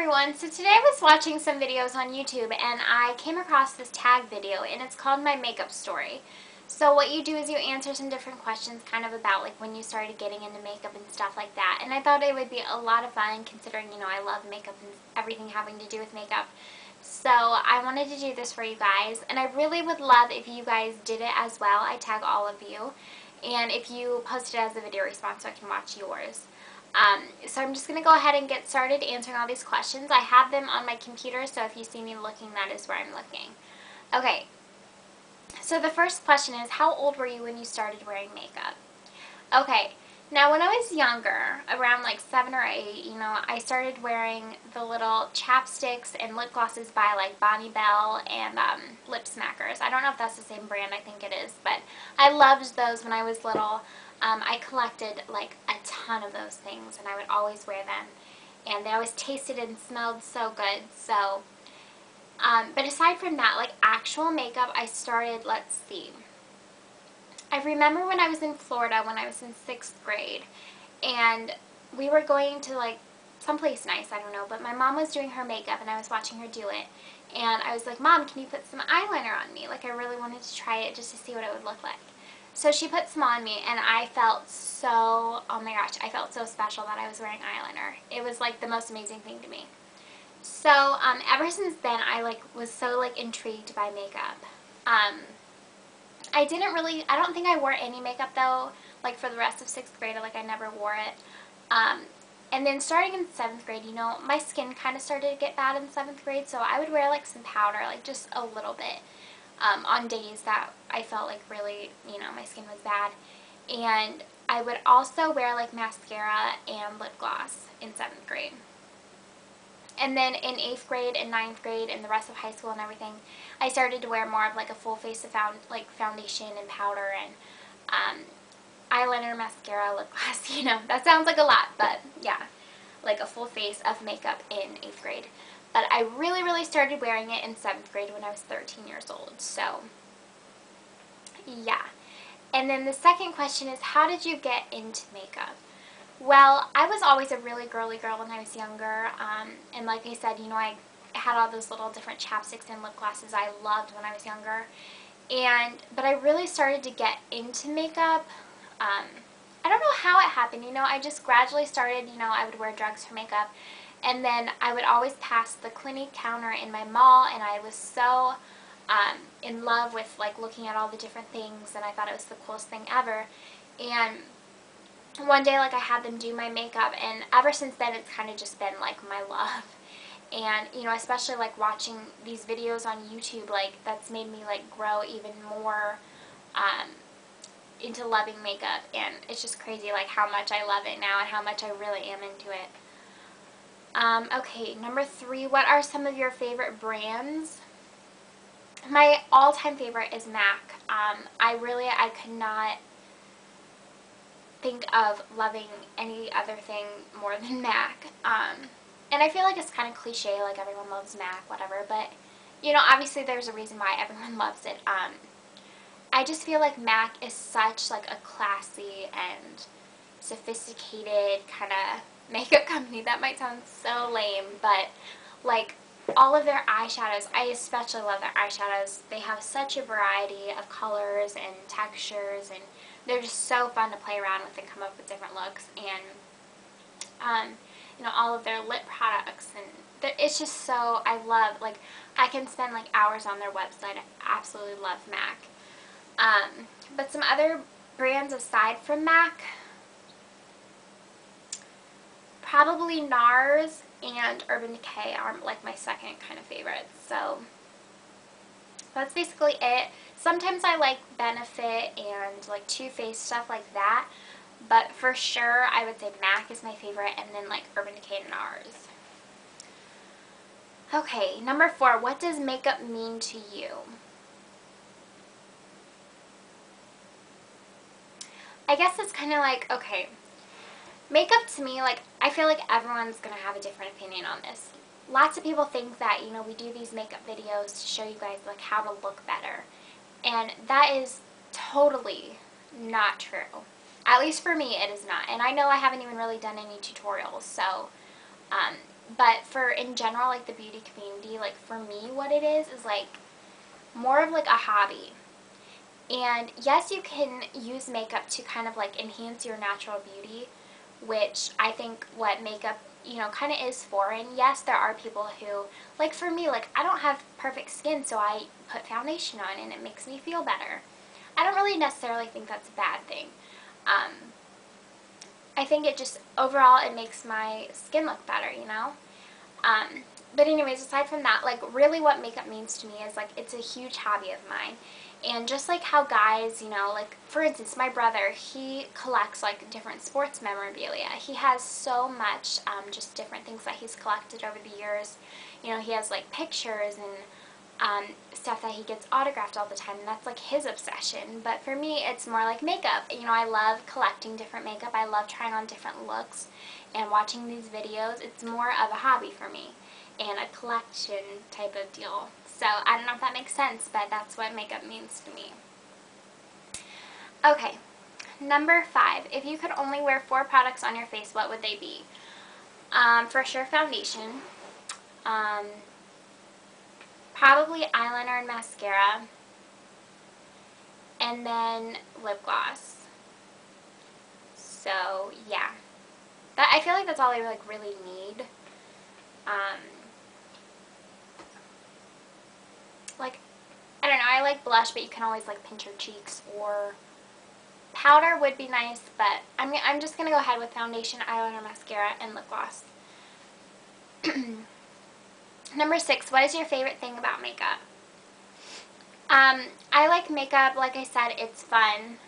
everyone, so today I was watching some videos on YouTube and I came across this tag video and it's called My Makeup Story. So what you do is you answer some different questions kind of about like when you started getting into makeup and stuff like that, and I thought it would be a lot of fun considering, I love makeup and everything having to do with makeup. So I wanted to do this for you guys, and I really would love if you guys did it as well. I tag all of you, and if you post it as a video response so I can watch yours. So I'm just going to go ahead and get started answering all these questions. I have them on my computer, so if you see me looking, that is where I'm looking. Okay, so the first question is, how old were you when you started wearing makeup? Okay, now when I was younger, around like 7 or 8, I started wearing the little chapsticks and lip glosses by like Bonnie Bell and Lip Smackers. I don't know if that's the same brand, I think it is, but I loved those when I was little. I collected like a ton of those things and I would always wear them, and they always tasted and smelled so good. So but aside from that, like actual makeup, I started, let's see, I remember when I was in Florida when I was in 6th grade, and we were going to like someplace nice, I don't know, but my mom was doing her makeup and I was watching her do it, and I was like, Mom, can you put some eyeliner on me? Like I really wanted to try it just to see what it would look like. So she put some on me and I felt so, oh my gosh, I felt so special that I was wearing eyeliner. It was like the most amazing thing to me. So ever since then I was so intrigued by makeup. I don't think I wore any makeup though, like for the rest of 6th grade, I never wore it. And then starting in 7th grade, my skin kind of started to get bad in 7th grade, so I would wear some powder, just a little bit, on days that I felt like really, my skin was bad. And I would also wear mascara and lip gloss in 7th grade. And then in 8th grade and 9th grade and the rest of high school and everything, I started to wear more of a full face of foundation and powder and eyeliner, mascara, lip gloss. That sounds like a lot, but yeah, a full face of makeup in 8th grade. But I really, really started wearing it in 7th grade when I was 13 years old. So yeah. And then the second question is, how did you get into makeup? Well, I was always a really girly girl when I was younger, and like I said, I had all those little different chapsticks and lip glosses I loved when I was younger, but I really started to get into makeup. I don't know how it happened, I just gradually started, I would wear Drugstore makeup, and then I would always pass the Clinique counter in my mall, and I was so in love with looking at all the different things, and I thought it was the coolest thing ever. And one day I had them do my makeup, and ever since then it's kind of just been my love. And especially watching these videos on YouTube, that's made me grow even more into loving makeup, and it's just crazy how much I love it now and how much I really am into it. Okay, number 3, what are some of your favorite brands? My all-time favorite is MAC. I could not think of loving any other thing more than MAC. And I feel like it's kind of cliche, everyone loves MAC, whatever, but obviously there's a reason why everyone loves it. I just feel like MAC is such a classy and sophisticated kind of makeup company. That might sound so lame, but all of their eyeshadows, I especially love their eyeshadows. They have such a variety of colors and textures, and they're just so fun to play around with and come up with different looks. And all of their lip products, and it's just so, I love, I can spend hours on their website. I absolutely love MAC. But some other brands aside from MAC, probably NARS and Urban Decay are my second kind of favorites. So that's basically it. Sometimes I like Benefit and Too Faced, stuff like that, but for sure I would say MAC is my favorite, and then Urban Decay and NARS. Okay, number 4, what does makeup mean to you? I guess it's kind of okay, makeup to me, I feel like everyone's going to have a different opinion on this. Lots of people think that, we do these makeup videos to show you guys, how to look better. And that is totally not true. At least for me, it is not. And I know I haven't even really done any tutorials, so, but for in general, like the beauty community, like for me what it is like more of like a hobby. And yes, you can use makeup to kind of like enhance your natural beauty, which I think what makeup, you know, kind of is for. And yes, there are people who, like for me, like I don't have perfect skin, so I put foundation on and it makes me feel better. I don't really necessarily think that's a bad thing. I think it just, overall, it makes my skin look better, you know? But anyways, aside from that, like really what makeup means to me is like it's a huge hobby of mine. And just like how guys, you know, like for instance, my brother, he collects like different sports memorabilia. He has so much just different things that he's collected over the years. You know, he has like pictures and stuff that he gets autographed all the time, and that's like his obsession. But for me, it's more like makeup. You know, I love collecting different makeup. I love trying on different looks and watching these videos. It's more of a hobby for me and a collection type of deal. So I don't know if that makes sense, but that's what makeup means to me. Okay, number 5. If you could only wear 4 products on your face, what would they be? For sure, foundation. Probably eyeliner and mascara, and then lip gloss. So yeah, I feel like that's all I like really need. Like I don't know, I like blush, but you can always like pinch your cheeks, or powder would be nice. But I'm just gonna go ahead with foundation, eyeliner, mascara, and lip gloss. Number 6, what is your favorite thing about makeup? I like makeup. Like I said, it's fun.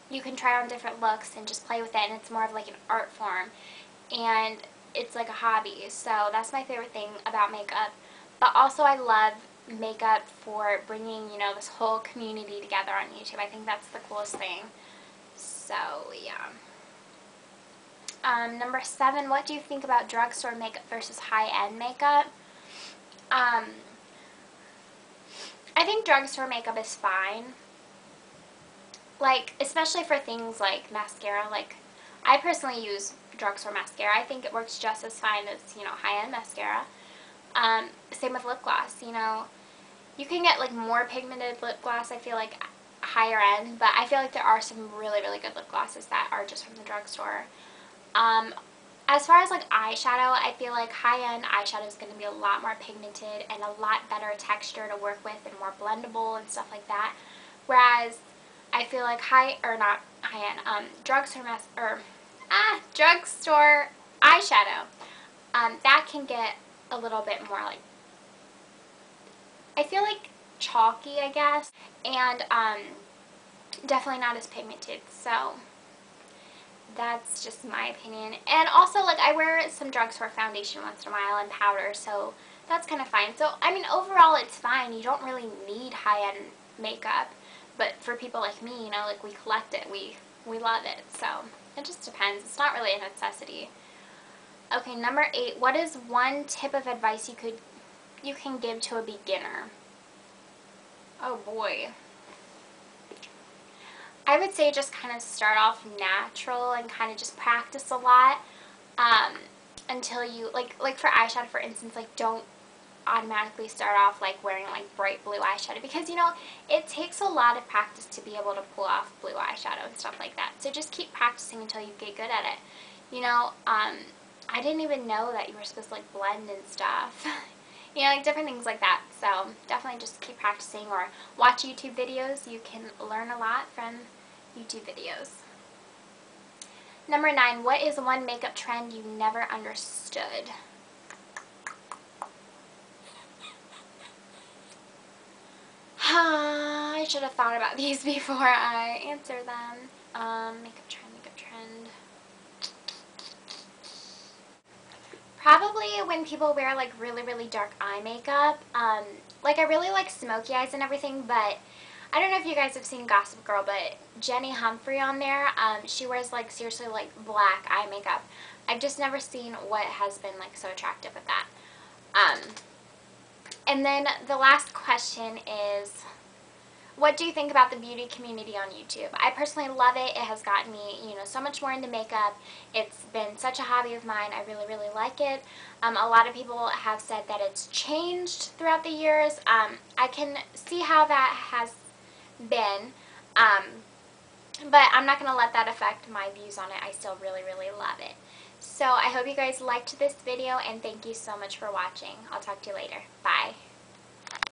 You can try on different looks and just play with it, and it's more of like an art form, and it's like a hobby. So that's my favorite thing about makeup. But also I love makeup for bringing, you know, this whole community together on YouTube. I think that's the coolest thing. So yeah. Number 7, what do you think about drugstore makeup versus high-end makeup? I think drugstore makeup is fine. Like, especially for things like mascara. Like, I personally use drugstore mascara. I think it works just as fine as, you know, high-end mascara. Same with lip gloss, you know. You can get, like, more pigmented lip gloss, I feel like, higher end. But I feel like there are some really, really good lip glosses that are just from the drugstore. As far as like eyeshadow, I feel like high-end eyeshadow is going to be a lot more pigmented and a lot better texture to work with and more blendable and stuff like that. Whereas I feel like drugstore eyeshadow, that can get a little bit more like, I feel like chalky, I guess, and definitely not as pigmented. So that's just my opinion. And also, like, I wear some drugstore foundation once in a while and powder, so that's kind of fine. So, I mean, overall, it's fine. You don't really need high-end makeup. But for people like me, you know, like, we collect it. We love it. So, it just depends. It's not really a necessity. Okay, number 8. What is one tip of advice you can give to a beginner? Oh, boy. I would say just kind of start off natural and kind of just practice a lot until you, like for eyeshadow, for instance, like don't automatically start off like wearing like bright blue eyeshadow, because, you know, it takes a lot of practice to be able to pull off blue eyeshadow and stuff like that. So just keep practicing until you get good at it. You know, I didn't even know that you were supposed to like blend and stuff. You know, like different things like that. So definitely just keep practicing, or watch YouTube videos. You can learn a lot from YouTube videos. Number 9, what is one makeup trend you never understood? I should have thought about these before I answer them. Makeup trend. Probably when people wear like really, really dark eye makeup. Like, I really like smoky eyes and everything, but I don't know if you guys have seen Gossip Girl, but Jenny Humphrey on there, she wears like seriously like black eye makeup. I've just never seen what has been like so attractive with that. And then the last question is, what do you think about the beauty community on YouTube? I personally love it. It has gotten me, so much more into makeup. It's been such a hobby of mine. I really, really like it. A lot of people have said that it's changed throughout the years. I can see how that has been, but I'm not going to let that affect my views on it. I still really, really love it. So I hope you guys liked this video, and thank you so much for watching. I'll talk to you later. Bye.